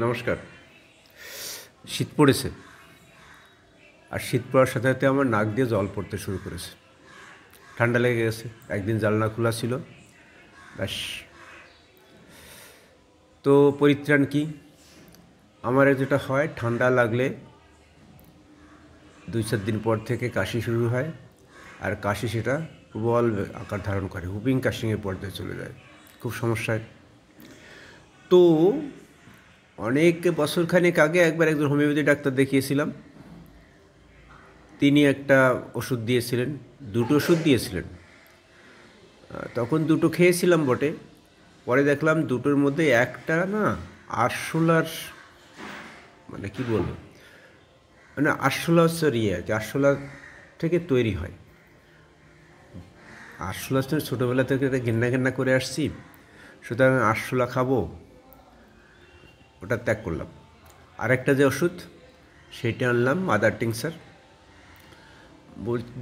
নমস্কার। শীত পড়েছে, আর শীত পড়ার সাথে সাথে আমার নাক দিয়ে জল পড়তে শুরু করেছে। ঠান্ডা লেগে গেছে। একদিন জানলা খোলা ছিল, ব্যাস। তো পরিত্রাণ কি? আমার যেটা হয়, ঠান্ডা লাগলে 2-4 দিন পর থেকে কাশি শুরু হয়, আর কাশি সেটা প্রবল আকার ধারণ করে, হুপিং কাশিংয়ের পর্যায়ে চলে যায়। খুব সমস্যায়। তো অনেক বছরখানেক আগে একবার একজন হোমিওপ্যাথি ডাক্তার দেখিয়েছিলাম। তিনি একটা ওষুধ দিয়েছিলেন, 2টো ওষুধ দিয়েছিলেন। তখন 2টো খেয়েছিলাম বটে, পরে দেখলাম 2টোর মধ্যে একটা না আরশোলার, মানে কি বলবো, মানে আরশোলা হচ্ছে আর কি, আরশোলা থেকে তৈরি হয়। আরশোলা ছোটোবেলা থেকে এটা ঘেন্না ঘেন্না করে আসছি, সুতরাং আরশোলা খাবো, ওটা ত্যাগ করলাম। আরেকটা যে ওষুধ, সেইটা আনলাম, মাদার টিংসার।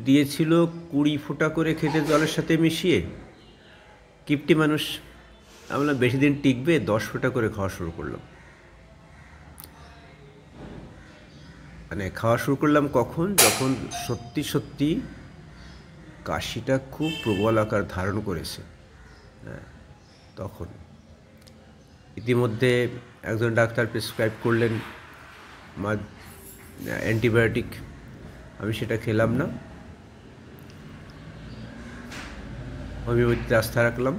দিয়েছিল 20 ফোঁটা করে খেতে জলের সাথে মিশিয়ে। কিপটি মানুষ, আমরা বেশি দিন টিকবে, 10 ফোঁটা করে খাওয়া শুরু করলাম। মানে খাওয়া শুরু করলাম কখন? যখন সত্যি সত্যি কাশিটা খুব প্রবল আকার ধারণ করেছে, হ্যাঁ, তখন। ইতিমধ্যে একজন ডাক্তার প্রেসক্রাইব করলেন অ্যান্টিবায়োটিক, আমি সেটা খেলাম না, হোমিওপ্যাথিতে আস্থা রাখলাম।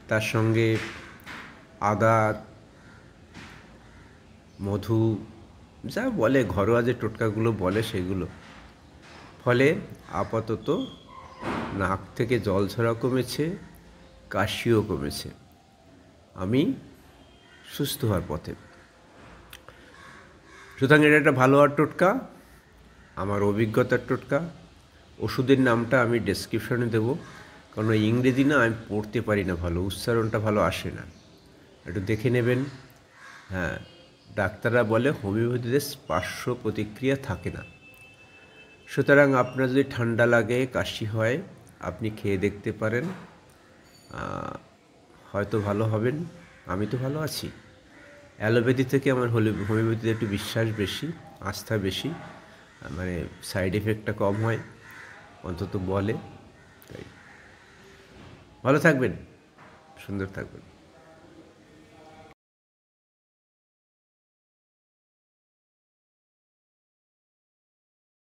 তার সঙ্গে আদা, মধু, যা বলে ঘরোয়া যে টোটকাগুলো বলে সেগুলো, ফলে আপাতত নাক থেকে জল ঝরা কমেছে, কাশিও কমেছে। আমি সুস্থ হওয়ার পথে। সুতরাং এটা একটা ভালো আর টোটকা, আমার অভিজ্ঞতার টোটকা। ওষুধের নামটা আমি ডেসক্রিপশনে দেবো, কারণ ওই ইংরেজি না আমি পড়তে পারি না ভালো, উচ্চারণটা ভালো আসে না, একটু দেখে নেবেন। হ্যাঁ, ডাক্তাররা বলে হোমিওপ্যাথিতে পার্শ্ব প্রতিক্রিয়া থাকে না। সুতরাং আপনার যদি ঠান্ডা লাগে, কাশি হয়, আপনি খেয়ে দেখতে পারেন, হয়তো ভালো হবেন। আমি তো ভালো আছি। অ্যালোপ্যাথি থেকে আমার হোমিওপ্যাথিতে একটু বিশ্বাস বেশি, আস্থা বেশি, মানে সাইড এফেক্টটা কম হয়, অন্তত বলে। তাই ভালো থাকবেন, সুন্দর থাকবেন।